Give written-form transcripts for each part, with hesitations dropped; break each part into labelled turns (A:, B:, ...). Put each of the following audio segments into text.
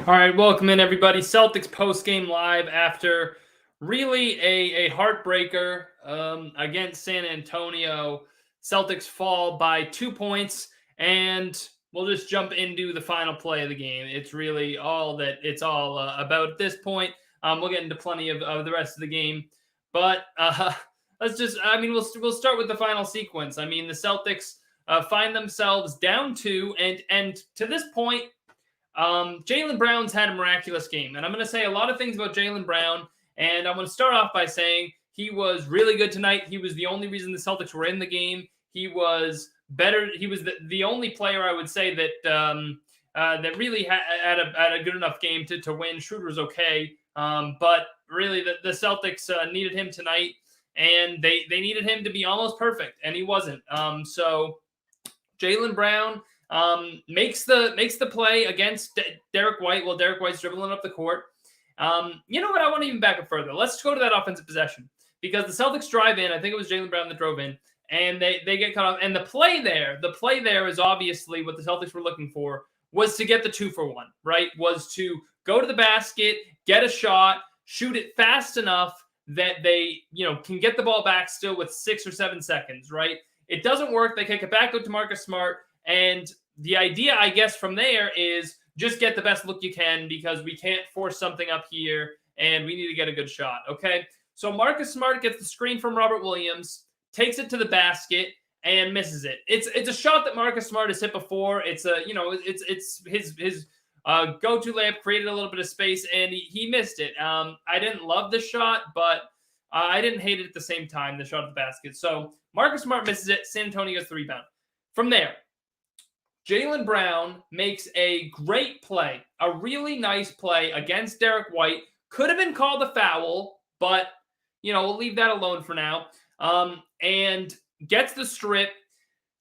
A: All right, welcome in everybody. Celtics postgame live after really a heartbreaker against San Antonio. Celtics fall by 2 points, and we'll just jump into the final play of the game. It's really all that it's all about at this point. We'll get into plenty of the rest of the game, but let's just. I mean, we'll start with the final sequence. I mean, the Celtics find themselves down 2, and to this point. Jaylen Brown's had a miraculous game, and I'm going to say a lot of things about Jaylen Brown, and I'm going to start off by saying he was really good tonight. He was the only reason the Celtics were in the game. He was better. He was the only player I would say that that really had a good enough game to win. Schroeder was okay, but really the Celtics needed him tonight, and they needed him to be almost perfect, and he wasn't. So Jaylen Brown makes the play against Derek White while Derek White's dribbling up the court. You know what? I want to even back up further. Let's go to that offensive possession because the Celtics drive in. I think it was Jaylen Brown that drove in, and they get cut off. And the play there is obviously what the Celtics were looking for, was to get the 2-for-1, right? Was to go to the basket, get a shot, shoot it fast enough that they can get the ball back still with 6 or 7 seconds, right? It doesn't work. They kick it back out to Marcus Smart. And the idea, I guess, from there is just get the best look you can because we can't force something up here and we need to get a good shot, okay? So Marcus Smart gets the screen from Robert Williams, takes it to the basket, and misses it. It's a shot that Marcus Smart has hit before. It's it's his go-to layup, created a little bit of space, and he missed it. I didn't love the shot, but I didn't hate it at the same time, the shot at the basket. So Marcus Smart misses it. San Antonio gets the rebound. From there, Jaylen Brown makes a great play, a really nice play against Derek White. Could have been called a foul, but, we'll leave that alone for now. And gets the strip,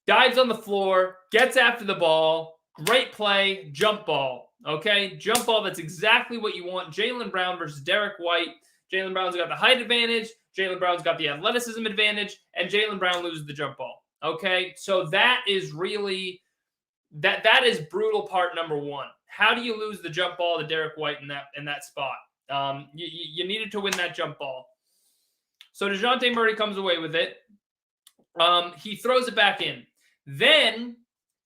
A: dives on the floor, gets after the ball. Great play, jump ball. Okay, jump ball, that's exactly what you want. Jaylen Brown versus Derek White. Jaylen Brown's got the height advantage. Jaylen Brown's got the athleticism advantage. And Jaylen Brown loses the jump ball. Okay, so that is really... That is brutal part number one. How do you lose the jump ball to Derek White in that spot? You needed to win that jump ball. So DeJounte Murray comes away with it. He throws it back in. Then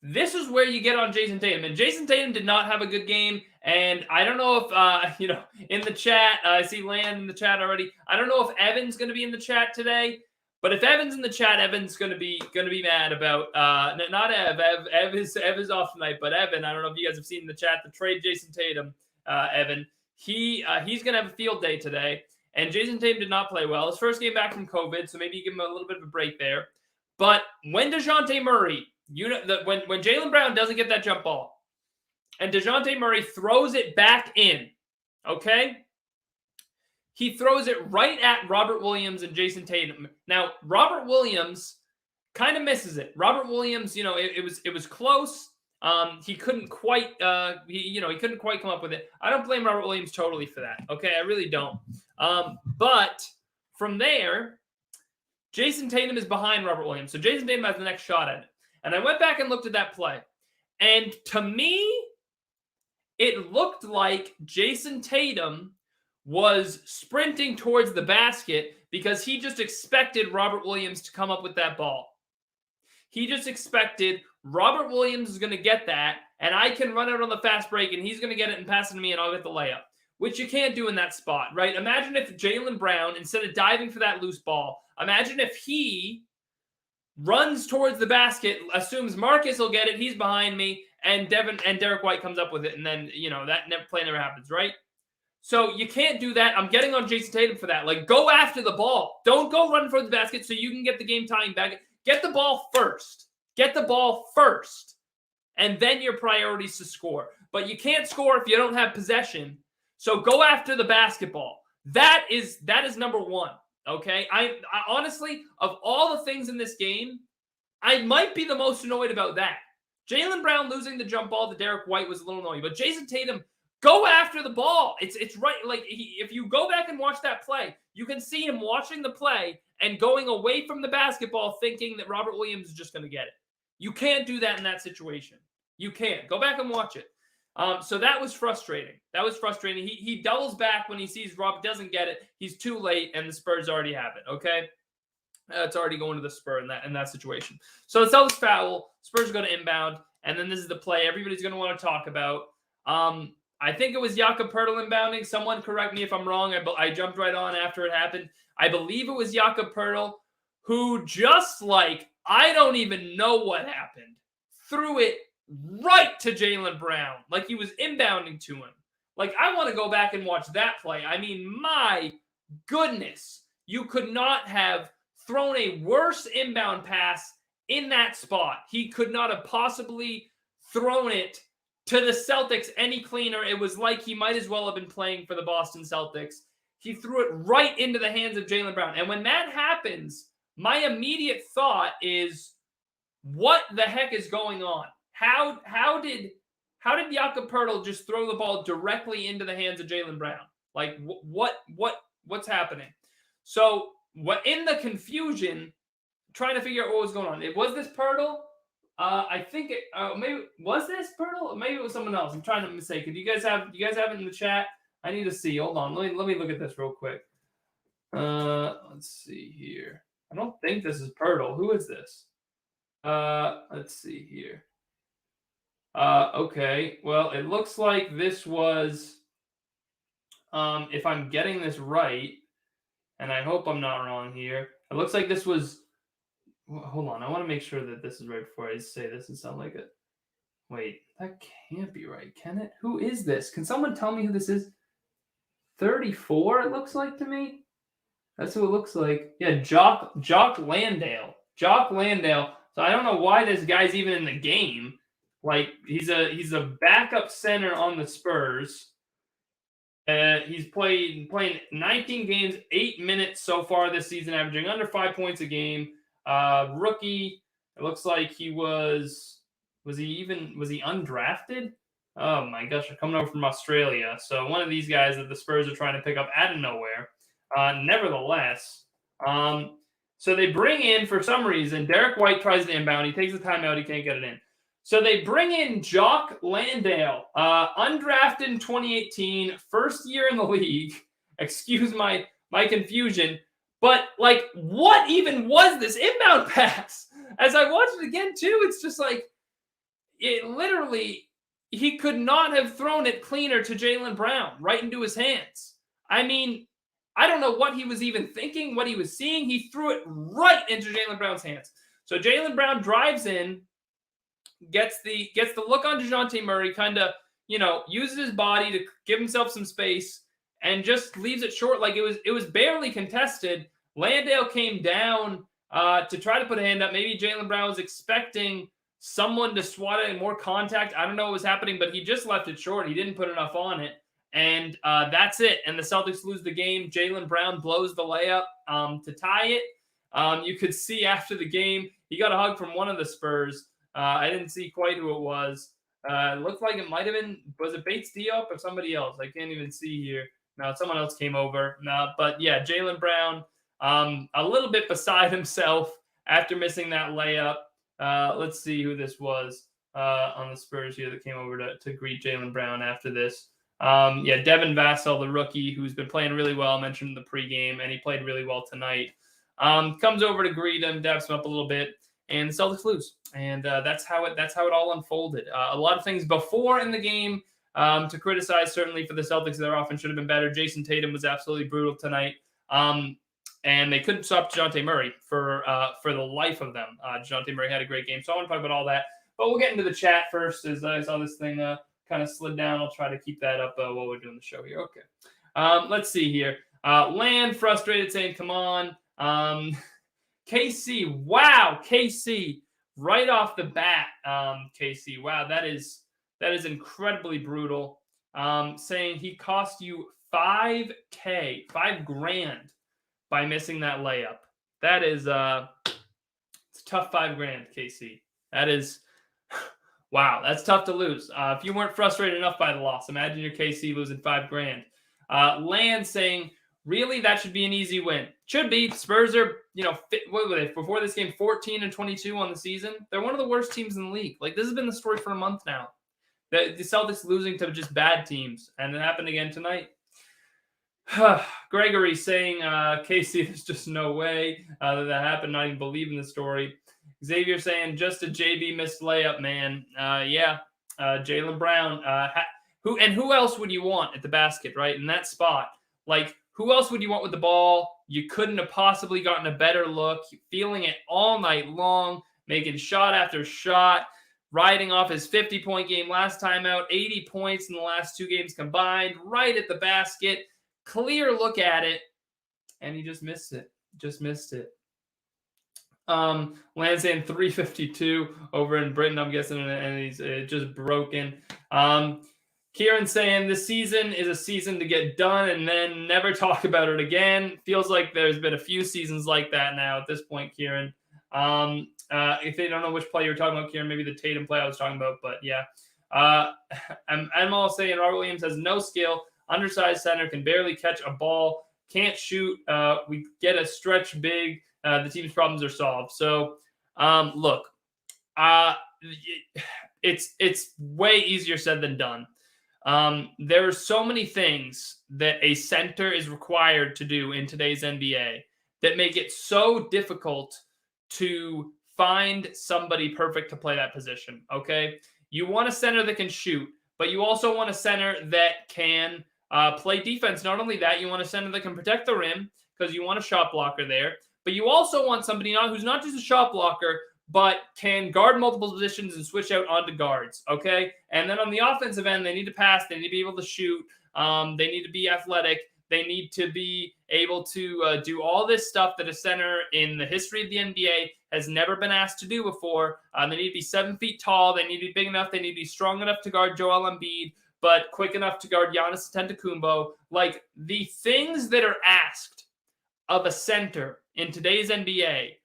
A: this is where you get on Jason Tatum. And Jason Tatum did not have a good game. And I don't know if in the chat, I see Land in the chat already. I don't know if Evan's going to be in the chat today. But if Evan's in the chat, Evan's gonna be mad about not Ev. Ev is off tonight, but Evan. I don't know if you guys have seen in the chat the trade Jason Tatum. Evan, he's gonna have a field day today, and Jason Tatum did not play well. His first game back from COVID, so maybe you give him a little bit of a break there. But when DeJounte Murray, when Jaylen Brown doesn't get that jump ball, and DeJounte Murray throws it back in, okay. He throws it right at Robert Williams and Jason Tatum. Now, Robert Williams kind of misses it. Robert Williams, it was close. He couldn't quite, he couldn't quite come up with it. I don't blame Robert Williams totally for that. Okay, I really don't. But from there, Jason Tatum is behind Robert Williams. So Jason Tatum has the next shot at it. And I went back and looked at that play. And to me, it looked like Jason Tatum was sprinting towards the basket because he just expected Robert Williams to come up with that ball. He just expected Robert Williams is going to get that, and I can run out on the fast break, and he's going to get it and pass it to me, and I'll get the layup, which you can't do in that spot, right? Imagine if Jaylen Brown, instead of diving for that loose ball, imagine if he runs towards the basket, assumes Marcus will get it, he's behind me, and Derek White comes up with it, and then, that play never happens, right? So you can't do that. I'm getting on Jason Tatum for that. Like, go after the ball. Don't go run for the basket so you can get the game tying back. Get the ball first. Get the ball first. And then your priority is to score. But you can't score if you don't have possession. So go after the basketball. That is number one. Okay? I honestly, of all the things in this game, I might be the most annoyed about that. Jaylen Brown losing the jump ball to Derek White was a little annoying. But Jason Tatum, go after the ball. It's right. Like, if you go back and watch that play, you can see him watching the play and going away from the basketball thinking that Robert Williams is just going to get it. You can't do that in that situation. You can't. Go back and watch it. So that was frustrating. That was frustrating. He doubles back when he sees Rob doesn't get it. He's too late, and the Spurs already have it. Okay, it's already going to the Spur in that situation. So the Celtics foul. Spurs go to inbound, and then this is the play everybody's going to want to talk about. I think it was Jakob Poeltl inbounding. Someone correct me if I'm wrong. I jumped right on after it happened. I believe it was Jakob Poeltl who just like, I don't even know what happened, threw it right to Jaylen Brown like he was inbounding to him. Like, I want to go back and watch that play. I mean, my goodness, you could not have thrown a worse inbound pass in that spot. He could not have possibly thrown it to the Celtics any cleaner. It was like he might as well have been playing for the Boston Celtics. He threw it right into the hands of Jaylen Brown. And when that happens, my immediate thought is, what the heck is going on? How did Jakob Poeltl just throw the ball directly into the hands of Jaylen Brown? Like, what's happening? So, what in the confusion, trying to figure out what was going on. Was this Poeltl? I think it maybe was this Poeltl? Maybe it was someone else. I'm trying to mistake it. Do you guys have it in the chat? I need to see. Hold on. Let me look at this real quick. Let's see here. I don't think this is Poeltl. Who is this? Let's see here. Okay. Well, it looks like this was, if I'm getting this right, and I hope I'm not wrong here, it looks like this was, hold on, I want to make sure that this is right before I say this and sound like it. Wait, that can't be right, can it? Who is this? Can someone tell me who this is? 34, it looks like to me. That's who it looks like. Yeah, Jock Landale. Jock Landale. So I don't know why this guy's even in the game. Like, he's a backup center on the Spurs. He's playing 19 games, 8 minutes so far this season, averaging under 5 points a game. Rookie. It looks like he was he undrafted? Oh my gosh, they're coming over from Australia. So one of these guys that the Spurs are trying to pick up out of nowhere. Nevertheless, so they bring in, for some reason, Derek White tries to inbound. He takes the timeout. He can't get it in. So they bring in Jock Landale, undrafted in 2018, first year in the league. Excuse my confusion. But, like, what even was this inbound pass? As I watched it again, too, it's just like, it literally, he could not have thrown it cleaner to Jaylen Brown, right into his hands. I mean, I don't know what he was even thinking, what he was seeing. He threw it right into Jaylen Brown's hands. So Jaylen Brown drives in, gets the look on DeJounte Murray, kind of, uses his body to give himself some space, and just leaves it short. Like, it was barely contested. Landale came down to try to put a hand up. Maybe Jaylen Brown was expecting someone to swat it and more contact. I don't know what was happening, but he just left it short. He didn't put enough on it. And that's it. And the Celtics lose the game. Jaylen Brown blows the layup to tie it. You could see after the game, he got a hug from one of the Spurs. I didn't see quite who it was. It looked like it might have been, was it Bates Diop or somebody else? I can't even see here. No, someone else came over. But yeah, Jaylen Brown, a little bit beside himself after missing that layup. Let's see who this was on the Spurs here that came over to greet Jaylen Brown after this. Devin Vassell, the rookie, who's been playing really well, mentioned in the pregame, and he played really well tonight. Comes over to greet him, dabs him up a little bit, and the Celtics lose. And that's how it all unfolded. A lot of things before in the game to criticize, certainly for the Celtics. Their offense should have been better. Jason Tatum was absolutely brutal tonight. And they couldn't stop DeJounte Murray for the life of them. DeJounte Murray had a great game. So I want to talk about all that. But we'll get into the chat first, as I saw this thing kind of slid down. I'll try to keep that up while we're doing the show here. Okay. Let's see here. Land frustrated, saying, come on. KC. Wow, KC. Right off the bat, KC. Wow, that is incredibly brutal. Saying he cost you $5,000 by missing that layup. That is it's a tough $5,000, KC. That is wow, that's tough to lose. If you weren't frustrated enough by the loss, imagine your KC losing $5,000. Land saying, really, that should be an easy win. Should be. Spurs are, what were they before this game? 14-22 on the season. They're one of the worst teams in the league. Like, this has been the story for a month now. The Celtics losing to just bad teams, and it happened again tonight. Gregory saying, Casey, there's just no way that happened. Not even believing the story. Xavier saying, just a JB missed layup, man. Yeah, Jaylen Brown. Who else would you want at the basket, right? In that spot. Like, who else would you want with the ball? You couldn't have possibly gotten a better look. Feeling it all night long, making shot after shot, riding off his 50-point game last time out, 80 points in the last 2 games combined, right at the basket. Clear look at it, and he just missed it. Just missed it. Lance saying 352 over in Britain, I'm guessing, and he's just broken. Kieran saying this season is a season to get done and then never talk about it again. Feels like there's been a few seasons like that now at this point, Kieran. If they don't know which play you're talking about, Kieran, maybe the Tatum play I was talking about, but yeah. I'm all saying Robert Williams has no skill. Undersized center, can barely catch a ball, can't shoot. We get a stretch big. The team's problems are solved. So, look, it's way easier said than done. There are so many things that a center is required to do in today's NBA that make it so difficult to find somebody perfect to play that position, okay? You want a center that can shoot, but you also want a center that can play defense. Not only that, you want a center that can protect the rim because you want a shot blocker there, but you also want somebody who's not just a shot blocker, but can guard multiple positions and switch out onto guards, okay? And then on the offensive end, they need to pass. They need to be able to shoot. They need to be athletic. They need to be able to do all this stuff that a center in the history of the NBA has never been asked to do before. They need to be 7 feet tall. They need to be big enough. They need to be strong enough to guard Joel Embiid, but quick enough to guard Giannis Antetokounmpo. Like, the things that are asked of a center in today's NBA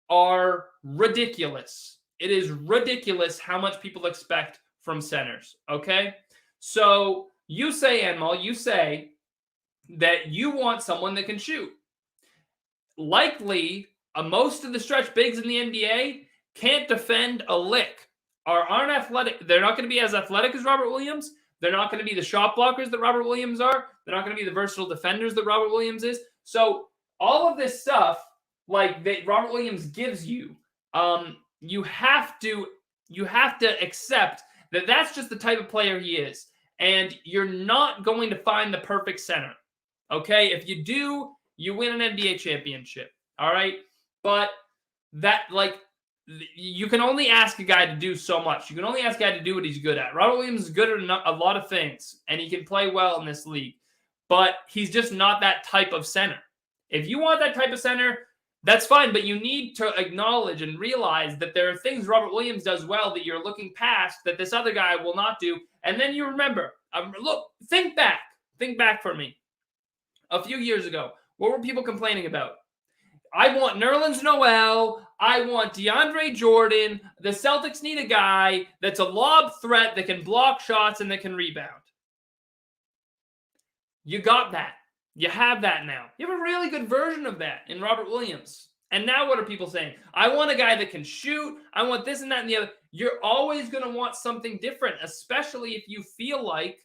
A: are ridiculous. It is ridiculous how much people expect from centers, okay? So you say, Enmal, you say that you want someone that can shoot. Likely, most of the stretch bigs in the NBA can't defend a lick or aren't athletic. They're not going to be as athletic as Robert Williams. They're not going to be the shot blockers that Robert Williams are. They're not going to be the versatile defenders that Robert Williams is. So all of this stuff, like, that Robert Williams gives you, you have to accept that that's just the type of player he is. And you're not going to find the perfect center. Okay? If you do, you win an NBA championship. All right? But that, like, you can only ask a guy to do so much. You can only ask a guy to do what he's good at. Robert Williams is good at a lot of things, and he can play well in this league. But he's just not that type of center. If you want that type of center, that's fine, but you need to acknowledge and realize that there are things Robert Williams does well that you're looking past that this other guy will not do. And then you remember, look, think back for me. A few years ago, what were people complaining about? I want Nerlens Noel. I want DeAndre Jordan. The Celtics need a guy that's a lob threat that can block shots and that can rebound. You got that. You have that now. You have a really good version of that in Robert Williams. And now what are people saying? I want a guy that can shoot. I want this and that and the other. You're always going to want something different, especially if you feel like,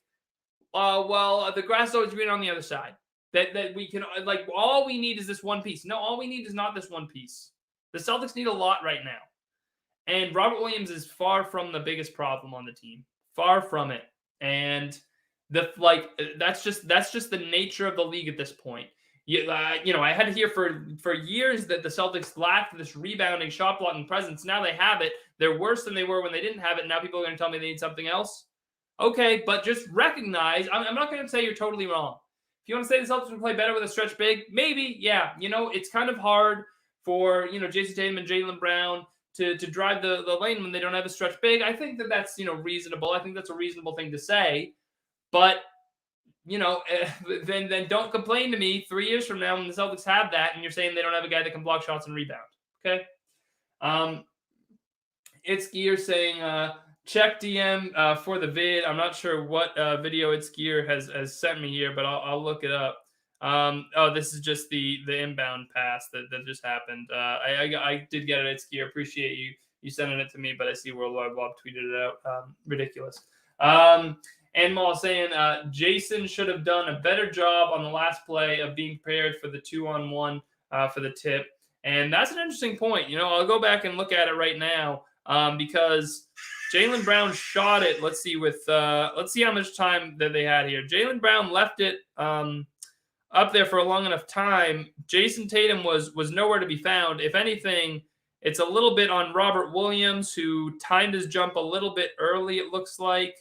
A: the grass is always green on the other side. That we can, like, all we need is this one piece. No, all we need is not this one piece. The Celtics need a lot right now. And Robert Williams is far from the biggest problem on the team. Far from it. And that's just the nature of the league at this point. I had to hear for years that the Celtics lacked this rebounding, shot blocking presence. Now they have it. They're worse than they were when they didn't have it. Now people are going to tell me they need something else. Okay, but just recognize. I'm not going to say you're totally wrong. If you want to say the Celtics would play better with a stretch big, maybe, yeah. It's kind of hard for Jason Tatum and Jaylen Brown to drive the lane when they don't have a stretch big. I think that's reasonable. I think that's a reasonable thing to say. But, then don't complain to me 3 years from now when the Celtics have that and you're saying they don't have a guy that can block shots and rebound. Okay? It's Gear saying, check DM for the vid. I'm not sure what video It's Gear has sent me here, but I'll look it up. This is just the inbound pass that just happened. I did get it. It's Gear. Appreciate you sending it to me, but I see World Wide Bob tweeted it out. Ridiculous. And Maul saying Jason should have done a better job on the last play of being prepared for the 2-on-1 for the tip. And that's an interesting point. I'll go back and look at it right now because Jaylen Brown shot it. Let's see let's see how much time that they had here. Jaylen Brown left it up there for a long enough time. Jason Tatum was nowhere to be found. If anything, it's a little bit on Robert Williams, who timed his jump a little bit early, it looks like,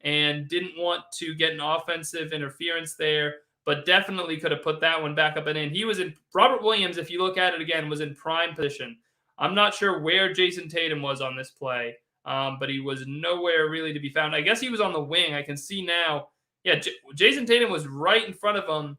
A: and didn't want to get an offensive interference there, but definitely could have put that one back up and in. Robert Williams, if you look at it again, was in prime position. I'm not sure where Jason Tatum was on this play, but he was nowhere really to be found. I guess he was on the wing. I can see now. Yeah, Jason Tatum was right in front of him.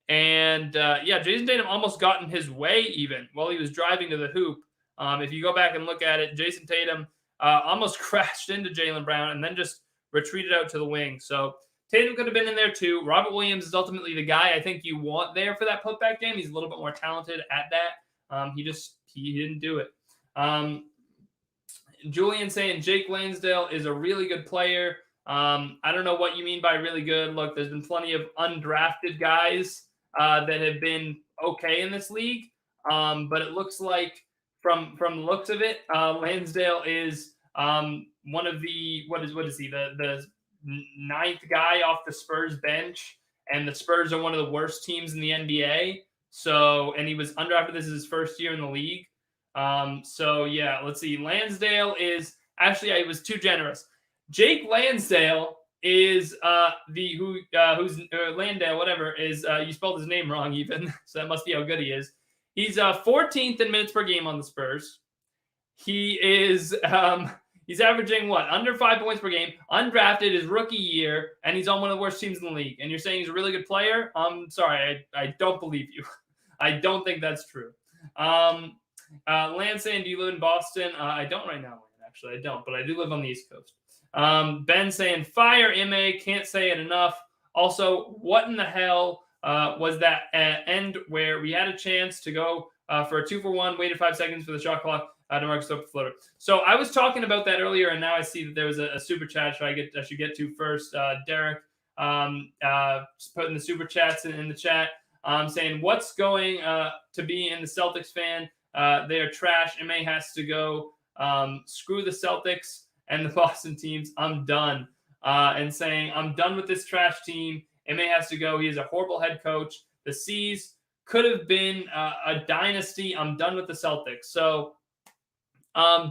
A: And Jason Tatum almost got in his way even while he was driving to the hoop. If you go back and look at it, Jason Tatum almost crashed into Jaylen Brown and then just retreated out to the wing. So Tatum could have been in there too. Robert Williams is ultimately the guy I think you want there for that putback game. He's a little bit more talented at that. He didn't do it. Julian saying Jake Lansdale is a really good player. I don't know what you mean by really good. Look, there's been plenty of undrafted guys that have been okay in this league. But it looks like from the looks of it, Lansdale is one of what is he? The ninth guy off the Spurs bench, and the Spurs are one of the worst teams in the NBA. And he was undrafted. This is his first year in the league. Let's see. Lansdale is actually I was too generous. Jake Lansdale is who's Landale, whatever, is you spelled his name wrong even, so that must be how good he is. He's 14th in minutes per game on the Spurs. He is he's averaging under 5 points per game, undrafted his rookie year, and he's on one of the worst teams in the league. And you're saying he's a really good player? I'm sorry, I don't believe you. I don't think that's true. Lance saying, do you live in Boston? I don't right now, actually. I don't, but I do live on the East Coast. Ben saying, fire MA, can't say it enough. Also, what in the hell was that end where we had a chance to go for a 2-for-1, waited 5 seconds for the shot clock to Marcus up the floater. So I was talking about that earlier, and now I see that there was a super chat I should get to first. Derek putting the super chats in the chat, saying, what's going to be in the Celtics fan? They are trash. MA has to go. Screw the Celtics and the Boston teams. I'm done. And saying, I'm done with this trash team. MA has to go. He is a horrible head coach. The C's could have been a dynasty. I'm done with the Celtics. So,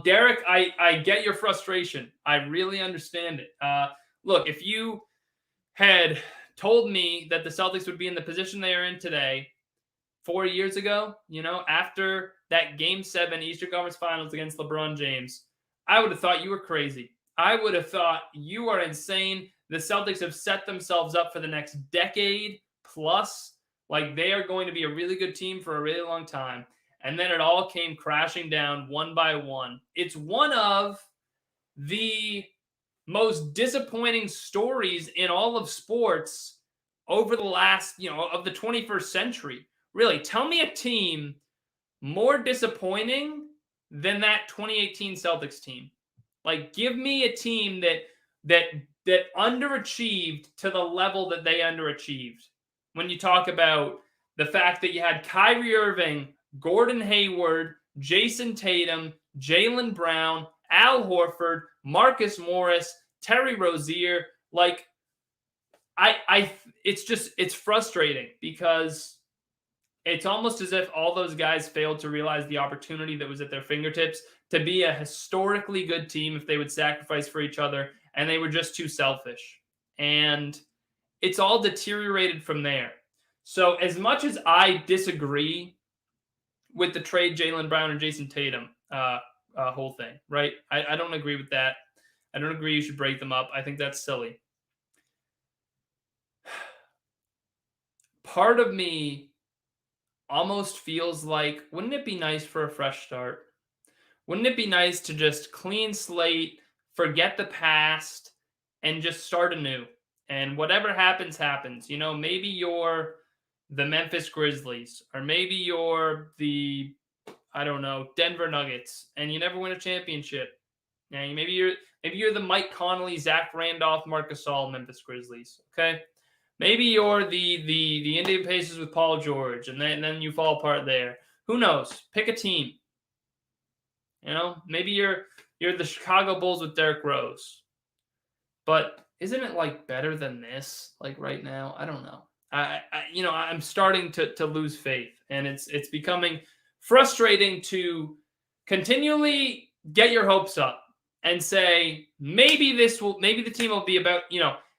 A: Derek, I get your frustration. I really understand it. Look, if you had told me that the Celtics would be in the position they are in today 4 years ago, after that Game 7 Eastern Conference Finals against LeBron James, I would have thought you were crazy. I would have thought you are insane. The Celtics have set themselves up for the next decade plus. Like, they are going to be a really good team for a really long time. And then it all came crashing down one by one. It's one of the most disappointing stories in all of sports over the last, of the 21st century. Really, tell me a team more disappointing than that 2018 Celtics team. Like, give me a team that underachieved to the level that they underachieved. When you talk about the fact that you had Kyrie Irving, Gordon Hayward, Jason Tatum, Jaylen Brown, Al Horford, Marcus Morris, Terry Rozier, like, it's frustrating because it's almost as if all those guys failed to realize the opportunity that was at their fingertips to be a historically good team if they would sacrifice for each other, and they were just too selfish. And it's all deteriorated from there. So as much as I disagree with the trade Jaylen Brown and Jason Tatum whole thing, right? I don't agree with that. I don't agree you should break them up. I think that's silly. Part of me almost feels like, wouldn't it be nice for a fresh start? Wouldn't it be nice to just clean slate, forget the past, and just start anew? And whatever happens, happens. Maybe you're the Memphis Grizzlies, or maybe you're the, Denver Nuggets, and you never win a championship. Maybe you're Maybe you're the Mike Conley, Zach Randolph, Marc Gasol, Memphis Grizzlies. Okay, maybe you're the Indiana Pacers with Paul George, and then you fall apart there. Who knows? Pick a team. You know, maybe you're the Chicago Bulls with Derrick Rose. But isn't it like better than this? Like right now, I don't know. I'm starting to lose faith, and it's becoming frustrating to continually get your hopes up and say maybe the team will be about.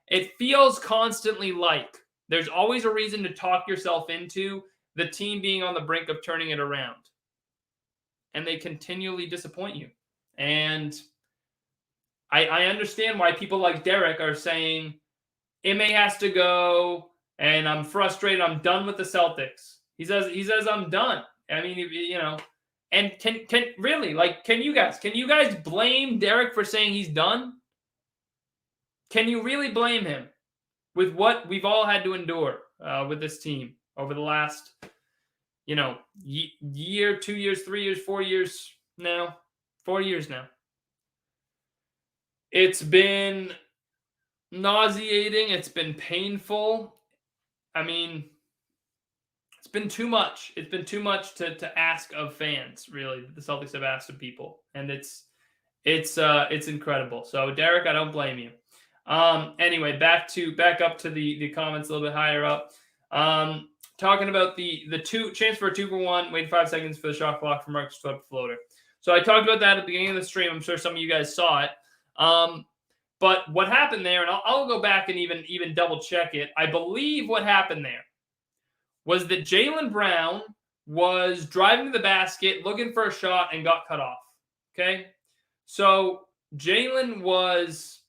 A: It feels constantly like there's always a reason to talk yourself into the team being on the brink of turning it around, and they continually disappoint you. And I understand why people like Derek are saying Ime has to go, and I'm frustrated. I'm done with the Celtics. He says I'm done. I mean, and can you guys blame Derek for saying he's done? Can you really blame him with what we've all had to endure with this team over the last, year, 2 years, 3 years, 4 years now? 4 years now. It's been nauseating. It's been painful. I mean, it's been too much. It's been too much to ask of fans, really. The Celtics have asked of people, and it's incredible. So, Derek, I don't blame you. Anyway, back up to the comments a little bit higher up. Talking about the chance for a 2-for-1. Wait 5 seconds for the shot clock for Marcus Sweat floater. So I talked about that at the beginning of the stream. I'm sure some of you guys saw it. But what happened there, and I'll go back and even double check it. I believe what happened there was that Jaylen Brown was driving to the basket, looking for a shot, and got cut off. Okay, so Jaylen was,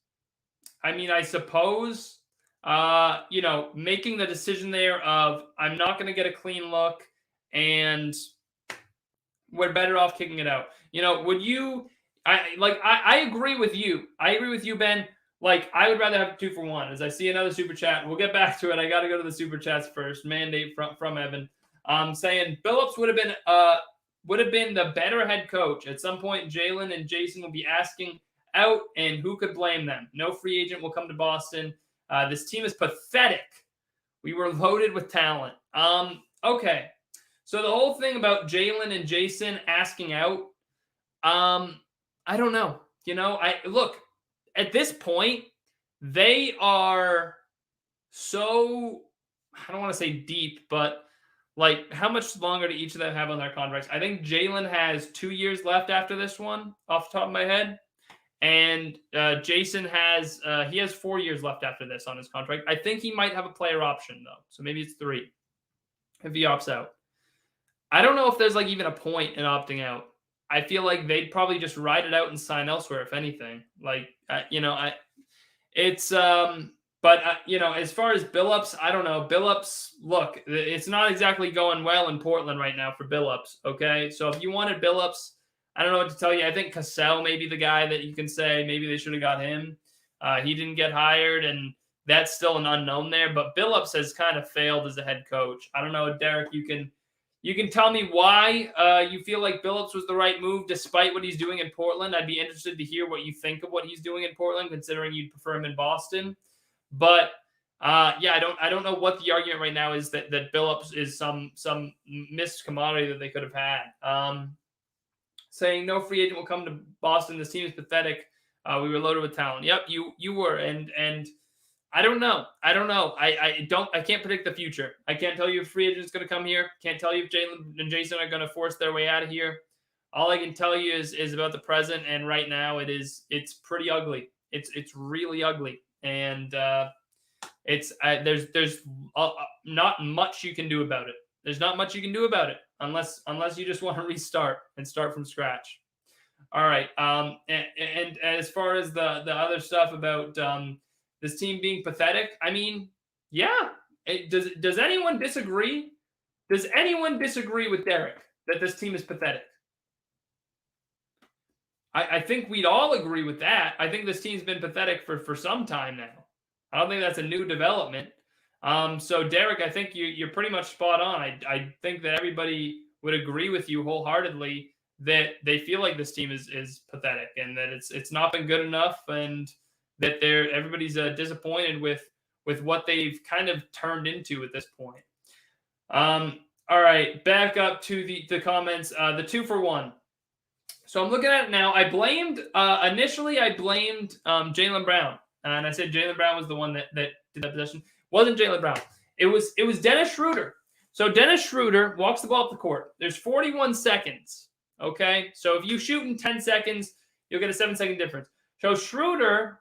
A: I suppose, making the decision there of I'm not going to get a clean look, and we're better off kicking it out. Would you? I agree with you. I agree with you, Ben. Like, I would rather have 2-for-1. As I see another super chat, we'll get back to it. I got to go to the super chats first. Mandate from Evan, saying Billups would have been the better head coach. At some point, Jaylen and Jason will be asking out, and who could blame them? No free agent will come to Boston. This team is pathetic. We were loaded with talent. Okay, so the whole thing about Jaylen and Jason asking out, I don't know. Look, at this point, they are so, I don't want to say deep, but like, how much longer do each of them have on their contracts? I think Jaylen has 2 years left after this one, off the top of my head. And Jason has 4 years left after this on his contract. I think he might have a player option, though. So maybe it's 3 if he opts out. I don't know if there's even a point in opting out. I feel like they'd probably just ride it out and sign elsewhere, if anything. As far as Billups, I don't know. Billups, look, it's not exactly going well in Portland right now for Billups, okay? So if you wanted Billups, I don't know what to tell you. I think Cassell may be the guy that you can say maybe they should have got him. He didn't get hired, and that's still an unknown there. But Billups has kind of failed as a head coach. I don't know, Derek, you can tell me why you feel like Billups was the right move despite what he's doing in Portland. I'd be interested to hear what you think of what he's doing in Portland, considering you'd prefer him in Boston. But I don't know what the argument right now is that Billups is some missed commodity that they could have had. Saying no free agent will come to Boston. This team is pathetic. We were loaded with talent. Yep, you were, and I don't know. I can't predict the future. I can't tell you if free agent is going to come here. Can't tell you if Jaylen and Jason are going to force their way out of here. All I can tell you is about the present, and right now it's pretty ugly. It's really ugly, and there's not much you can do about it. There's not much you can do about it unless you just want to restart and start from scratch. All right. And as far as the other stuff about this team being pathetic, I mean, yeah. Does anyone disagree? Does anyone disagree with Derek that this team is pathetic? I think we'd all agree with that. I think this team's been pathetic for some time now. I don't think that's a new development. So Derek, I think you're pretty much spot on. I think that everybody would agree with you wholeheartedly that they feel like this team is pathetic and that it's not been good enough, and that everybody's disappointed with what they've kind of turned into at this point. All right, back up to the comments. The 2-for-1. So I'm looking at it now. I blamed initially. I blamed Jaylen Brown, and I said Jaylen Brown was the one that did that possession. Wasn't Jaylen Brown. It was Dennis Schroeder. So Dennis Schroeder walks the ball up the court. There's 41 seconds. Okay, so if you shoot in 10 seconds, you'll get a 7-second difference. So Schroeder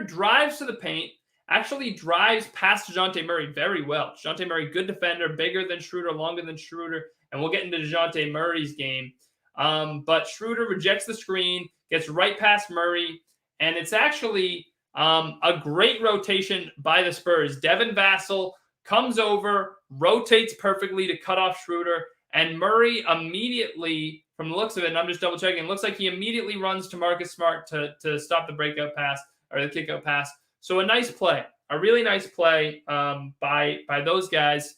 A: drives to the paint. Actually drives past DeJounte Murray very well. DeJounte Murray, good defender, bigger than Schroeder, longer than Schroeder, and we'll get into DeJounte Murray's game. But Schroeder rejects the screen, gets right past Murray, and it's actually a great rotation by the Spurs. Devin Vassell comes over, rotates perfectly to cut off Schroeder, and Murray immediately, from the looks of it, and I'm just double checking, it looks like he immediately runs to Marcus Smart to stop the breakout pass or the kickout pass. So a nice play, a really nice play by those guys,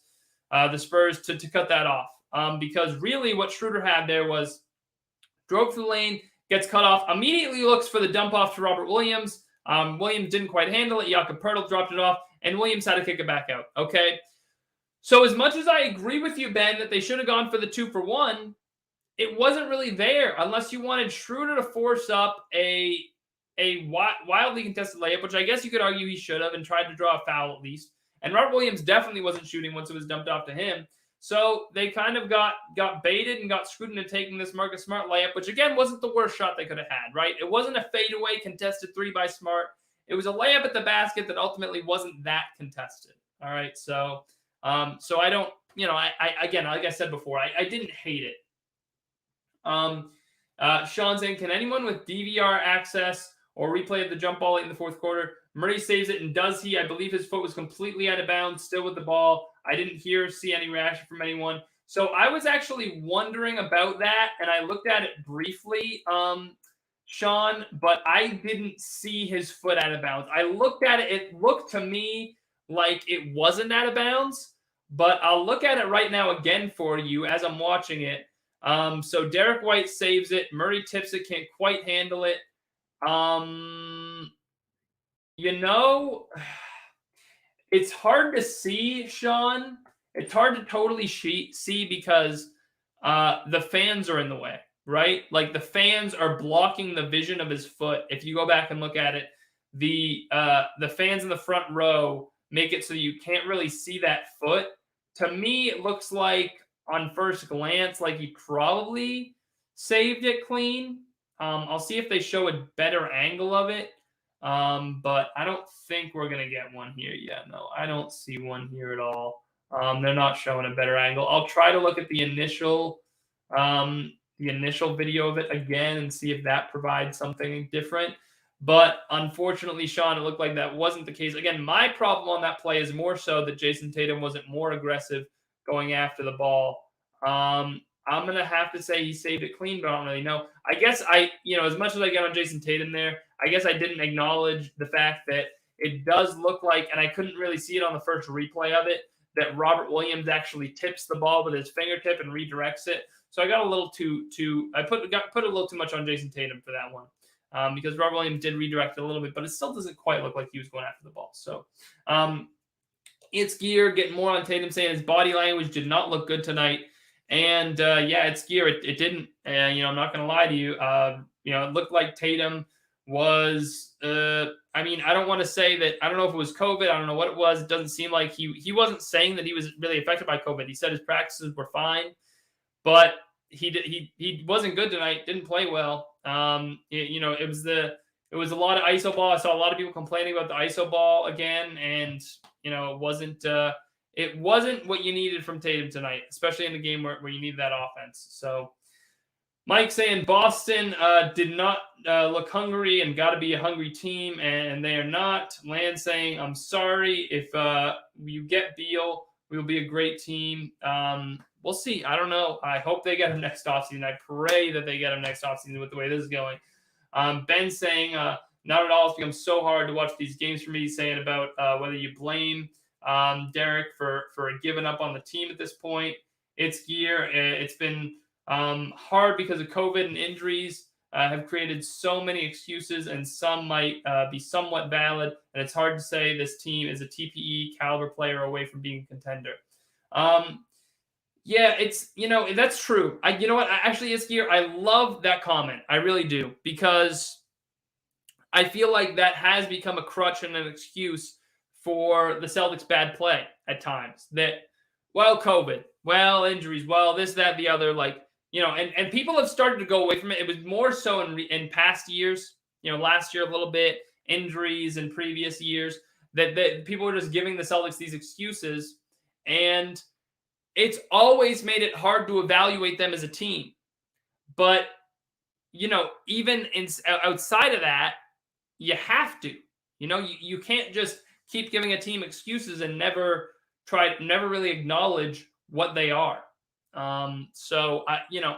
A: the Spurs, to cut that off. Because really what Schroeder had there was drove through the lane, gets cut off, immediately looks for the dump off to Robert Williams. Williams didn't quite handle it. Jakob Poeltl dropped it off, and Williams had to kick it back out. Okay. So as much as I agree with you, Ben, that they should have gone for the 2-for-1, it wasn't really there unless you wanted Schroeder to force up a wildly contested layup, which I guess you could argue he should have and tried to draw a foul at least. And Robert Williams definitely wasn't shooting once it was dumped off to him. So they kind of got baited and got screwed into taking this Marcus Smart layup, which again wasn't the worst shot they could have had, right? It wasn't a fadeaway contested 3 by Smart. It was a layup at the basket that ultimately wasn't that contested. All right, so I don't, I again, like I said before, I didn't hate it. Sean saying, can anyone with DVR access or replay of the jump ball late in the fourth quarter? Murray saves it, and does he? I believe his foot was completely out of bounds, still with the ball. I didn't see any reaction from anyone. So I was actually wondering about that, and I looked at it briefly, Sean, but I didn't see his foot out of bounds. I looked at it. It looked to me like it wasn't out of bounds, but I'll look at it right now again for you as I'm watching it. So Derek White saves it. Murray tips it, can't quite handle it. It's hard to see, Sean. It's hard to totally see because the fans are in the way, right? Like the fans are blocking the vision of his foot. If you go back and look at it, the fans in the front row make it so you can't really see that foot. To me, it looks like on first glance, like he probably saved it clean. I'll see if they show a better angle of it. But I don't think we're going to get one here yet. No, I don't see one here at all. They're not showing a better angle. I'll try to look at the initial video of it again and see if that provides something different. But unfortunately, Sean, it looked like that wasn't the case. Again, my problem on that play is more so that Jason Tatum wasn't more aggressive going after the ball. I'm going to have to say he saved it clean, but I don't really know. I guess as much as I get on Jason Tatum there, I guess I didn't acknowledge the fact that it does look like, and I couldn't really see it on the first replay of it, that Robert Williams actually tips the ball with his fingertip and redirects it. So I got a little I put a little too much on Jason Tatum for that one. Because Robert Williams did redirect it a little bit, but it still doesn't quite look like he was going after the ball. So it's Gear getting more on Tatum, saying his body language did not look good tonight. And it's Gear. It didn't. I'm not going to lie to you. It looked like Tatum was. I don't want to say that. I don't know if it was COVID. I don't know what it was. It doesn't seem like he wasn't saying that he was really affected by COVID. He said his practices were fine, but he wasn't good tonight. Didn't play well. It was a lot of ISO ball. I saw a lot of people complaining about the ISO ball again, and it wasn't what you needed from Tatum tonight, especially in the game where you need that offense. So Mike saying Boston did not look hungry and got to be a hungry team, and they are not. Land saying, I'm sorry. If you get Beal, we will be a great team. We'll see. I don't know. I hope they get him next offseason. I pray that they get him next offseason with the way this is going. Ben saying, not at all. It's become so hard to watch these games for me. He's saying about whether you blame Derek for giving up on the team at this point. It's Gear. It's been Hard because of COVID and injuries have created so many excuses, and some might be somewhat valid. And it's hard to say this team is a TPE caliber player away from being a contender. Yeah, it's, that's true. You know what? Actually, Iskir, I love that comment. I really do, because I feel like that has become a crutch and an excuse for the Celtics' bad play at times. That, well, COVID, well, injuries, well, this, that, the other, and people have started to go away from it. It was more so in past years, last year a little bit, injuries in previous years, that people were just giving the Celtics these excuses, and it's always made it hard to evaluate them as a team. But, even outside of that, you have to. You can't just keep giving a team excuses and never really acknowledge what they are. So the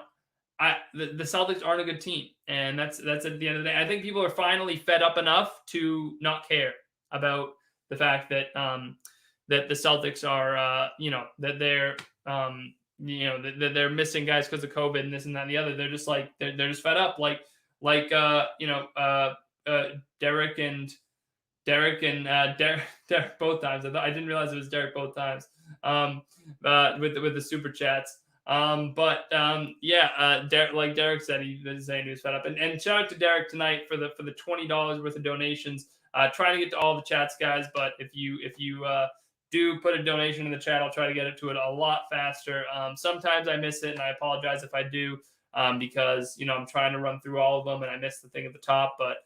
A: Celtics aren't a good team, and that's at the end of the day. I think people are finally fed up enough to not care about the fact that that the Celtics are that they're that they're missing guys because of COVID and this and that and the other. They're just they're just fed up, Derek and Derek both times. I didn't realize it was Derek both times. With the super chats. Derek, like Derek said, he was saying he was fed up. And shout out to Derek tonight for the $20 worth of donations. Trying to get to all the chats, guys. But if you do put a donation in the chat, I'll try to get it to it a lot faster. Sometimes I miss it, and I apologize if I do, because I'm trying to run through all of them and I miss the thing at the top. But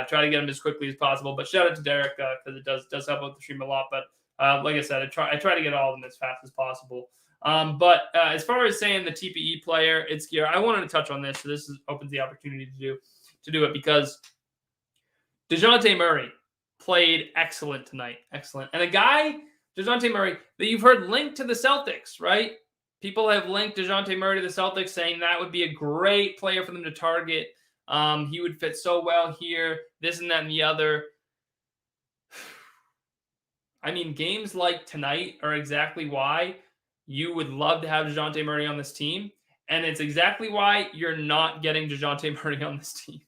A: try to get them as quickly as possible. But shout out to Derek, because it does help out the stream a lot. But like I said, I try to get all of them as fast as possible. But as far as saying the TPE player, it's gear. I wanted to touch on this, so this opens the opportunity to do it, because DeJounte Murray played excellent tonight. Excellent. And a guy, DeJounte Murray, that you've heard linked to the Celtics, right? People have linked DeJounte Murray to the Celtics, saying that would be a great player for them to target. He would fit so well here, this and that and the other. I mean, games like tonight are exactly why you would love to have DeJounte Murray on this team. And it's exactly why you're not getting DeJounte Murray on this team.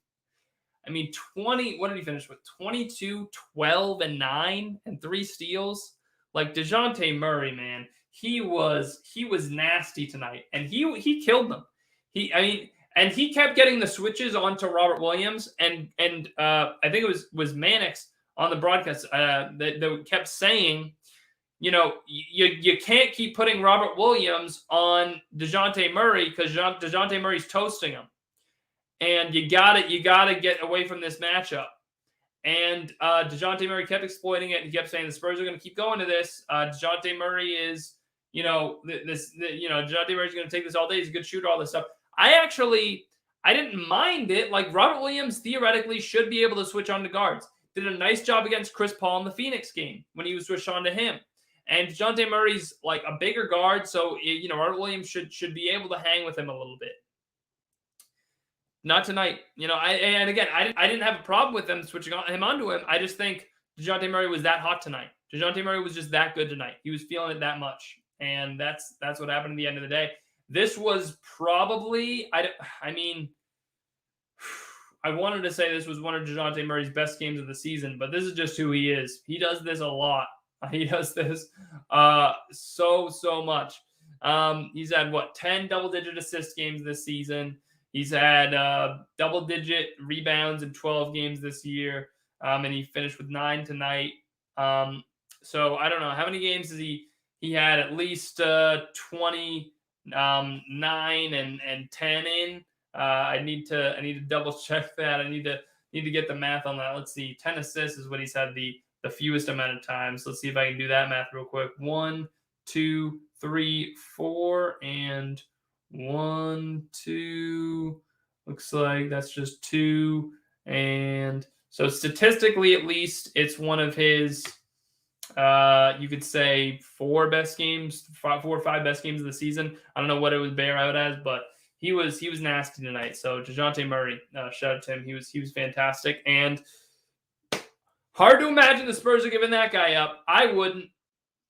A: I mean, what did he finish with? 22, 12, and 9, and 3 steals. Like, DeJounte Murray, man, he was nasty tonight. And he killed them. And he kept getting the switches onto Robert Williams. And I think it was Mannix on the broadcast that kept saying, you can't keep putting Robert Williams on DeJounte Murray because DeJounte Murray's toasting him. And you gotta get away from this matchup. And DeJounte Murray kept exploiting it and kept saying the Spurs are going to keep going to this. DeJounte Murray is, DeJounte Murray's going to take this all day. He's a good shooter, all this stuff. I didn't mind it. Like, Robert Williams theoretically should be able to switch on to guards. Did a nice job against Chris Paul in the Phoenix game when he was switched on to him. And DeJounte Murray's like a bigger guard, so Robert Williams should be able to hang with him a little bit. Not tonight. I didn't have a problem with them switching him onto him. I just think DeJounte Murray was that hot tonight. DeJounte Murray was just that good tonight. He was feeling it that much. And that's what happened at the end of the day. This was probably, I wanted to say this was one of DeJounte Murray's best games of the season, but this is just who he is. He does this a lot. He does this so much. He's had 10 double-digit assist games this season. He's had double-digit rebounds in 12 games this year, and he finished with 9 tonight. So I don't know how many games has he had at least 29 and 10 in. I need to double check that. I need to get the math on that. Let's see. 10 assists is what he's had the fewest amount of times. Let's see if I can do that math real quick. 1, 2, 3, 4, and 1, 2. Looks like that's just 2. And so statistically, at least, it's one of his, you could say 4 best games, 4 or 5 best games of the season. I don't know what it would bear out as, but he was nasty tonight. So DeJounte Murray, shout out to him. He was fantastic. And hard to imagine the Spurs are giving that guy up. I wouldn't.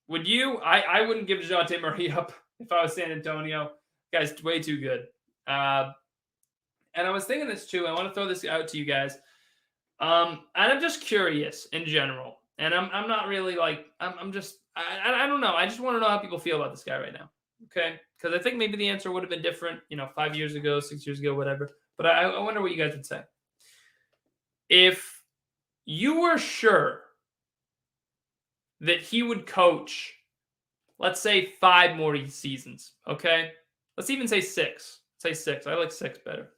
A: Would you? I wouldn't give DeJounte Murray up if I was San Antonio. Guy's way too good. And I was thinking this too. I want to throw this out to you guys. And I'm just curious in general. And I'm not really like, I'm just, I don't know. I just want to know how people feel about this guy right now. Okay. Because I think maybe the answer would have been different, 5 years ago, 6 years ago, whatever. But I wonder what you guys would say. If you were sure that he would coach, let's say 5 more seasons, okay? Let's even say 6. Say 6. I like 6 better.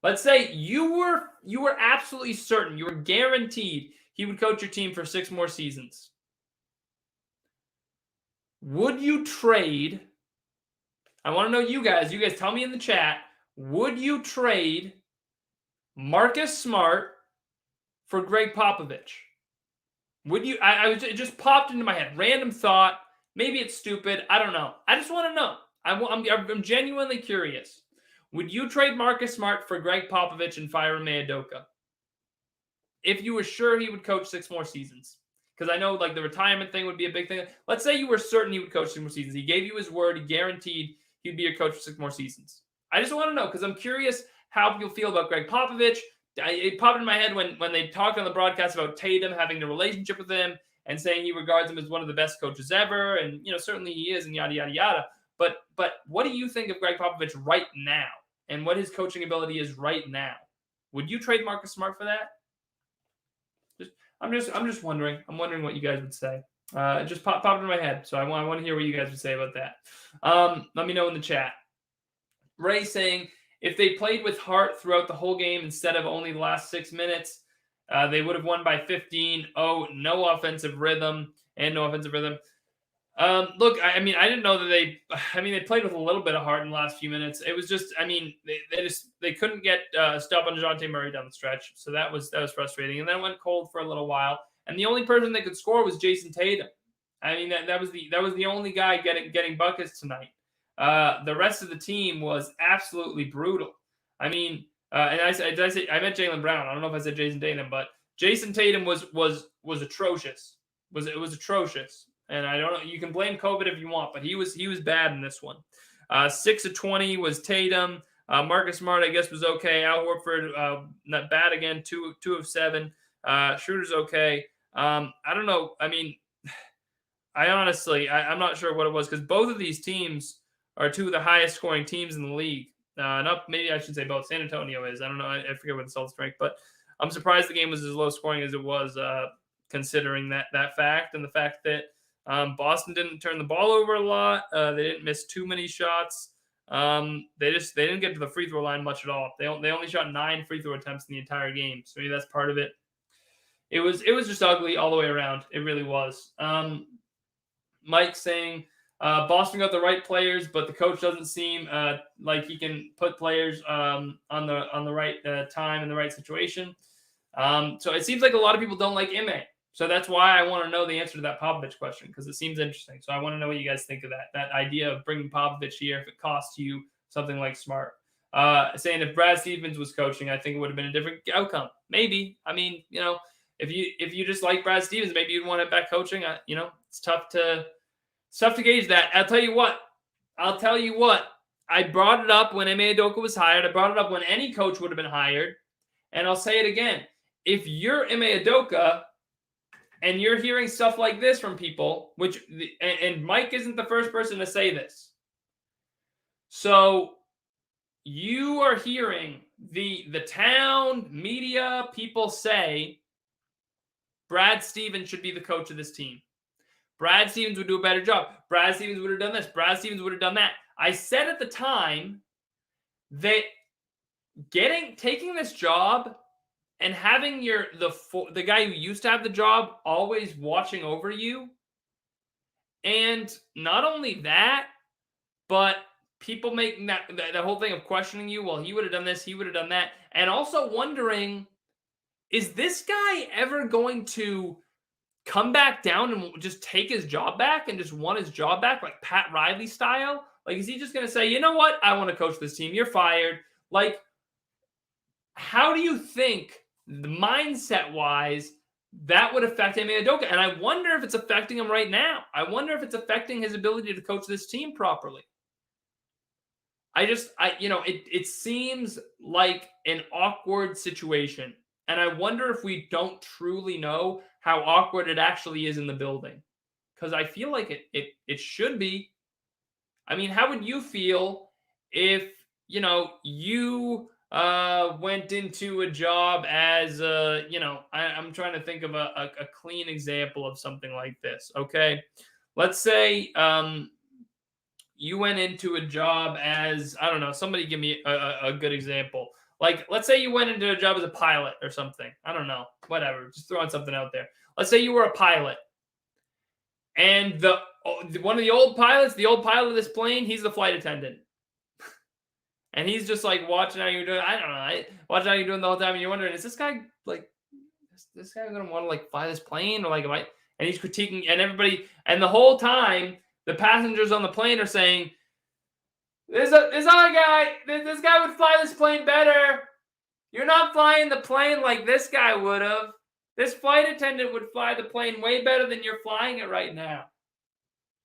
A: Let's say you were absolutely certain, you were guaranteed he would coach your team for 6 more seasons. Would you trade? I want to know you guys tell me in the chat, would you trade Marcus Smart for Greg Popovich? Would you? It just popped into my head. Random thought. Maybe it's stupid. I don't know. I just want to know. I'm genuinely curious. Would you trade Marcus Smart for Greg Popovich and fire Ime Udoka if you were sure he would coach 6 more seasons? Because I know like the retirement thing would be a big thing. Let's say you were certain he would coach 6 more seasons. He gave you his word. He guaranteed he'd be your coach for 6 more seasons. I just want to know because I'm curious how people feel about Greg Popovich. It popped in my head when they talked on the broadcast about Tatum having the relationship with him and saying he regards him as one of the best coaches ever. And, certainly he is and yada, yada, yada. But what do you think of Greg Popovich right now and what his coaching ability is right now? Would you trade Marcus Smart for that? I'm just wondering. I'm wondering what you guys would say. It just popped in my head. So I want to hear what you guys would say about that. Let me know in the chat. Ray saying, if they played with heart throughout the whole game instead of only the last 6 minutes, they would have won by 15. Oh, no offensive rhythm. Look, I didn't know that they played with a little bit of heart in the last few minutes. It was just, they couldn't get a stop on DeJounte Murray down the stretch. So that was frustrating. And then it went cold for a little while. And the only person that could score was Jason Tatum. That was the only guy getting buckets tonight. The rest of the team was absolutely brutal. And I meant Jaylen Brown. I don't know if I said Jason Tatum, but Jason Tatum was atrocious. It was atrocious. And I don't know. You can blame COVID if you want, but he was bad in this one. 6 of 20 was Tatum. Marcus Smart, I guess, was okay. Al Horford, not bad again. 2 of 7. Schroeder's okay. I don't know. I'm not sure what it was because both of these teams are 2 of the highest scoring teams in the league. Maybe I should say both. San Antonio is. I don't know. I forget what the Celtics ranked, but I'm surprised the game was as low scoring as it was, considering that fact and the fact that Boston didn't turn the ball over a lot. They didn't miss too many shots. They didn't get to the free throw line much at all. They only shot 9 free throw attempts in the entire game. So maybe that's part of it. It was just ugly all the way around. It really was. Mike saying Boston got the right players, but the coach doesn't seem like he can put players on the right time in the right situation. So it seems like a lot of people don't like Ime. So that's why I want to know the answer to that Popovich question because it seems interesting. So I want to know what you guys think of that idea of bringing Popovich here if it costs you something like Smart. Saying if Brad Stevens was coaching, I think it would have been a different outcome. Maybe. If you just like Brad Stevens, maybe you'd want him back coaching. It's tough to gauge that. I'll tell you what. I brought it up when Ime Udoka was hired. I brought it up when any coach would have been hired. And I'll say it again. If you're Ime Udoka and you're hearing stuff like this from people, and Mike isn't the first person to say this. So you are hearing the town media people say Brad Stevens should be the coach of this team. Brad Stevens would do a better job. Brad Stevens would have done this. Brad Stevens would have done that. I said at the time that taking this job and having the guy who used to have the job always watching over you, and not only that, but people making that whole thing of questioning you, well, he would have done this, he would have done that, and also wondering, is this guy ever going to come back down and just take his job back and just want his job back like Pat Riley style? Like, is he just going to say, you know what, I want to coach this team, you're fired? Like, how do you think, mindset-wise, that would affect Ime Udoka? And I wonder if it's affecting him right now. I wonder if it's affecting his ability to coach this team properly. it seems like an awkward situation. And I wonder if we don't truly know how awkward it actually is in the building. Because I feel like it should be. I mean, how would you feel if, you went into a job as I'm trying to think of a clean example of something like this. Okay. Let's say you went into a job as, I don't know, somebody give me a good example. Like, let's say you went into a job as a pilot or something. I don't know, whatever. Just throwing something out there. Let's say you were a pilot, and one of the old pilot of this plane, he's the flight attendant, and he's just like watching how you're doing. I don't know, watching how you're doing the whole time, and you're wondering, is this guy like, this guy gonna want to like fly this plane, or like, and he's critiquing, and everybody, and the whole time, the passengers on the plane are saying, this other guy, this guy would fly this plane better. You're not flying the plane like this guy would have. This flight attendant would fly the plane way better than you're flying it right now.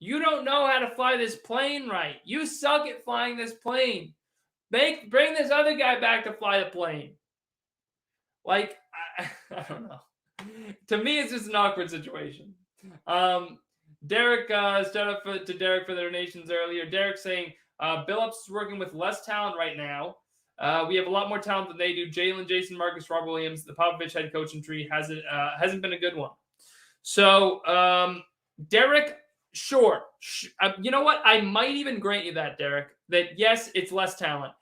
A: You don't know how to fly this plane right. You suck at flying this plane. Bring this other guy back to fly the plane. Like, I don't know. To me, it's just an awkward situation. Derek, shout out to Derek for the donations earlier. Derek saying, Billups is working with less talent right now. We have a lot more talent than they do. Jaylen, Jason, Marcus, Robert Williams, the Popovich head coaching tree hasn't been a good one. So, Derek, sure. You know what? I might even grant you that, Derek, that yes, it's less talent.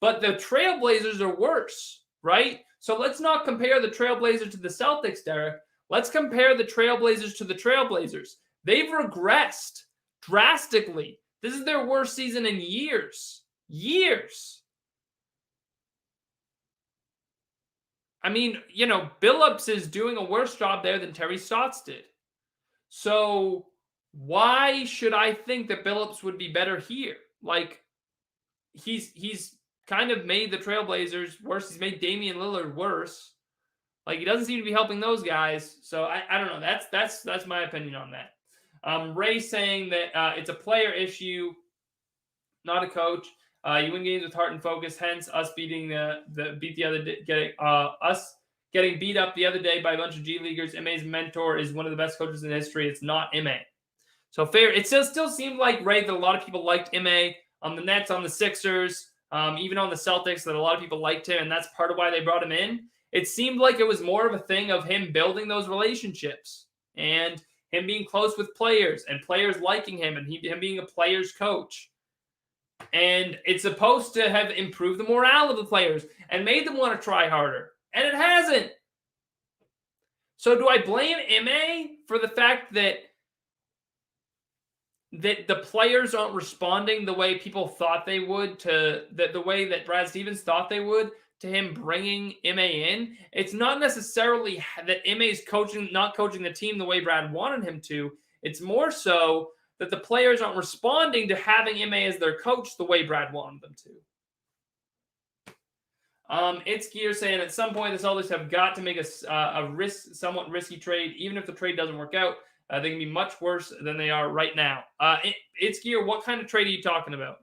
A: But the Trailblazers are worse, right? So let's not compare the Trailblazers to the Celtics, Derek. Let's compare the Trailblazers to the Trailblazers. They've regressed drastically. This is their worst season in years. Years. I mean, Billups is doing a worse job there than Terry Stotts did. So why should I think that Billups would be better here? Like, he's kind of made the Trailblazers worse. He's made Damian Lillard worse. Like, he doesn't seem to be helping those guys. So I don't know. That's my opinion on that. Ray saying that it's a player issue, not a coach. You win games with heart and focus. Hence, us getting beat up the other day by a bunch of G Leaguers. Ime's mentor is one of the best coaches in history. It's not Ime. So fair. It still seemed like, Ray, that a lot of people liked Ime on the Nets, on the Sixers, even on the Celtics, that a lot of people liked him, and that's part of why they brought him in. It seemed like it was more of a thing of him building those relationships and him being close with players and players liking him and him being a player's coach. And it's supposed to have improved the morale of the players and made them want to try harder. And it hasn't. So do I blame Ime for the fact that the players aren't responding the way people thought they would, the way that Brad Stevens thought they would, to him bringing Ime in? It's not necessarily that Ime's not coaching the team the way Brad wanted him to. It's more so that the players aren't responding to having Ime as their coach the way Brad wanted them to. It's Gear saying at some point the Celtics have got to make a somewhat risky trade. Even if the trade doesn't work out, they can be much worse than they are right now. It's Gear, what kind of trade are you talking about?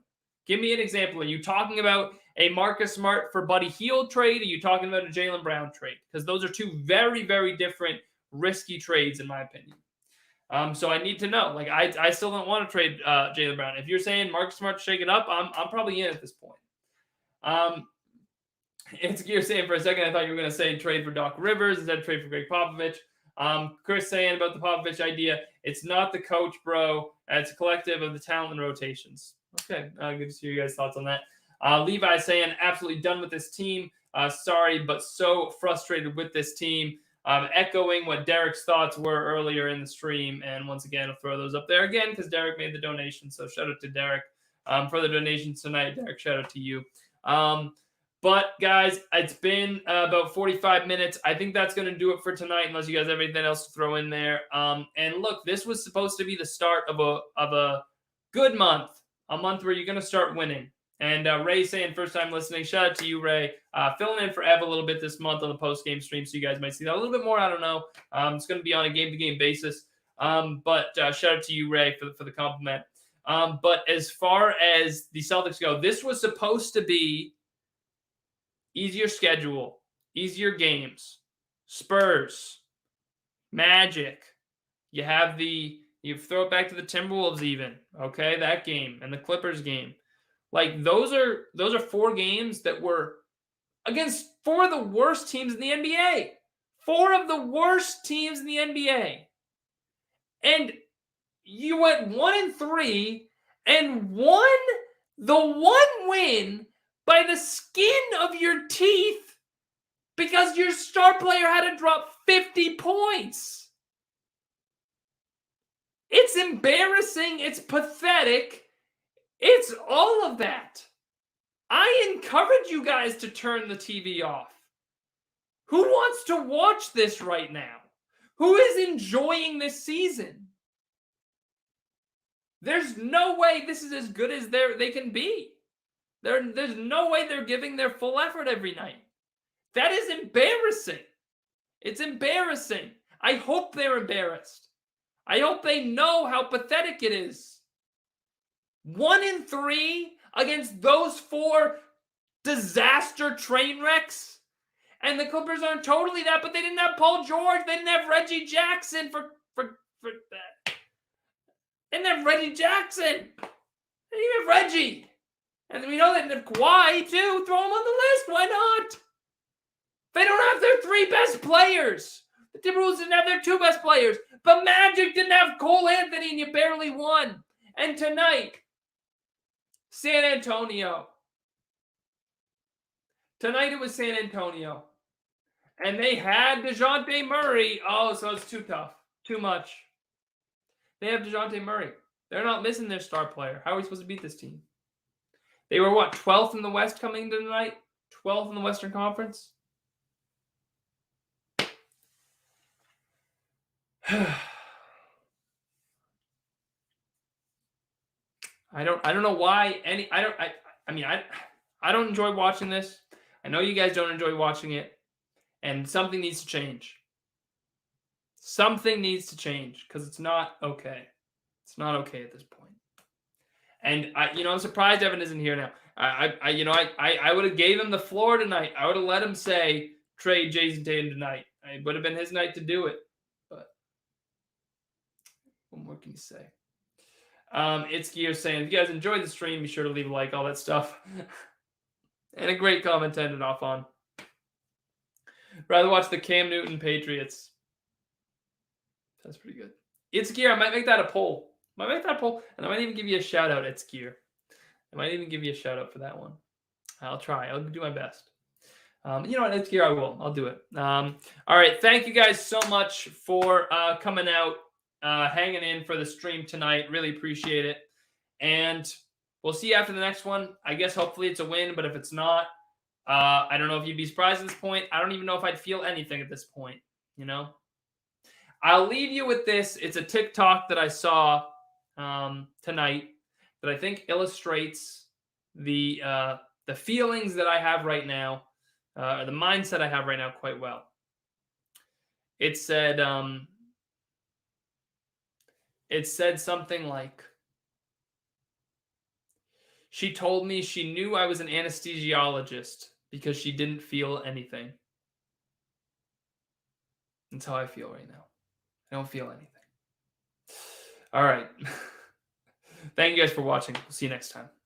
A: Give me an example. Are you talking about a Marcus Smart for Buddy Hield trade? Are you talking about a Jaylen Brown trade? Because those are two very, very different risky trades, in my opinion. So I need to know. Like, I still don't want to trade Jaylen Brown. If you're saying Marcus Smart to shake it up, I'm probably in at this point. It's Gear saying for a second, I thought you were going to say trade for Doc Rivers instead of trade for Greg Popovich. Chris saying about the Popovich idea, it's not the coach, bro. It's a collective of the talent and rotations. Okay, good to see you guys' thoughts on that. Levi saying, absolutely done with this team. Sorry, but so frustrated with this team. Echoing what Derek's thoughts were earlier in the stream. And once again, I'll throw those up there again because Derek made the donation. So shout out to Derek for the donations tonight. Derek, shout out to you. But guys, it's been about 45 minutes. I think that's going to do it for tonight, unless you guys have anything else to throw in there. And look, this was supposed to be the start of a good month, a month where you're going to start winning. And Ray saying, first time listening, shout out to you, Ray. Filling in for Ev a little bit this month on the post-game stream, so you guys might see that a little bit more. I don't know. It's going to be on a game-to-game basis. But shout out to you, Ray, for the compliment. But as far as the Celtics go, this was supposed to be easier schedule, easier games. Spurs, Magic. You throw it back to the Timberwolves even. Okay, that game and the Clippers game. Like those are 4 games that were against 4 of the worst teams in the NBA. 4 of the worst teams in the NBA. And you went 1-3 and won the one win by the skin of your teeth because your star player had to drop 50 points. It's embarrassing. It's pathetic. It's all of that. I encourage you guys to turn the TV off. Who wants to watch this right now? Who is enjoying this season? There's no way this is as good as they can be. There's no way they're giving their full effort every night. That is embarrassing. It's embarrassing. I hope they're embarrassed. I hope they know how pathetic it is. 1-3 against those 4 disaster train wrecks. And the Clippers aren't totally that, but they didn't have Paul George. They didn't have Reggie Jackson for that. They didn't have Reggie Jackson. They didn't have Reggie. And we know they didn't have Kawhi, too. Throw him on the list. Why not? They don't have their 3 best players. The Timberwolves didn't have their 2 best players. But Magic didn't have Cole Anthony, and you barely won. And tonight, San Antonio. Tonight it was San Antonio. And they had DeJounte Murray. Oh, so it's too tough. Too much. They have DeJounte Murray. They're not missing their star player. How are we supposed to beat this team? They were, 12th in the West coming into tonight? 12th in the Western Conference? I don't know why I don't enjoy watching this. I know you guys don't enjoy watching it, and something needs to change. Something needs to change because it's not okay. It's not okay at this point. And I'm surprised Evan isn't here now. I would have gave him the floor tonight. I would have let him say trade Jason Tatum tonight. It would have been his night to do it. But what more can you say? It's Gear saying, if you guys enjoyed the stream, be sure to leave a like, all that stuff. And a great comment to end it off on. Rather watch the Cam Newton Patriots. That's pretty good. It's Gear. I might make that a poll. And I might even give you a shout out. It's Gear. I might even give you a shout out for that one. I'll try. I'll do my best. You know what? It's Gear. I will. I'll do it. All right. Thank you guys so much for coming out, hanging in for the stream tonight. Really appreciate it. And we'll see you after the next one. I guess hopefully it's a win, but if it's not, I don't know if you'd be surprised at this point. I don't even know if I'd feel anything at this point, I'll leave you with this. It's a TikTok that I saw tonight that I think illustrates the feelings that I have right now, or the mindset I have right now quite well. It said something like, she told me she knew I was an anesthesiologist because she didn't feel anything. That's how I feel right now. I don't feel anything. All right. Thank you guys for watching. We'll see you next time.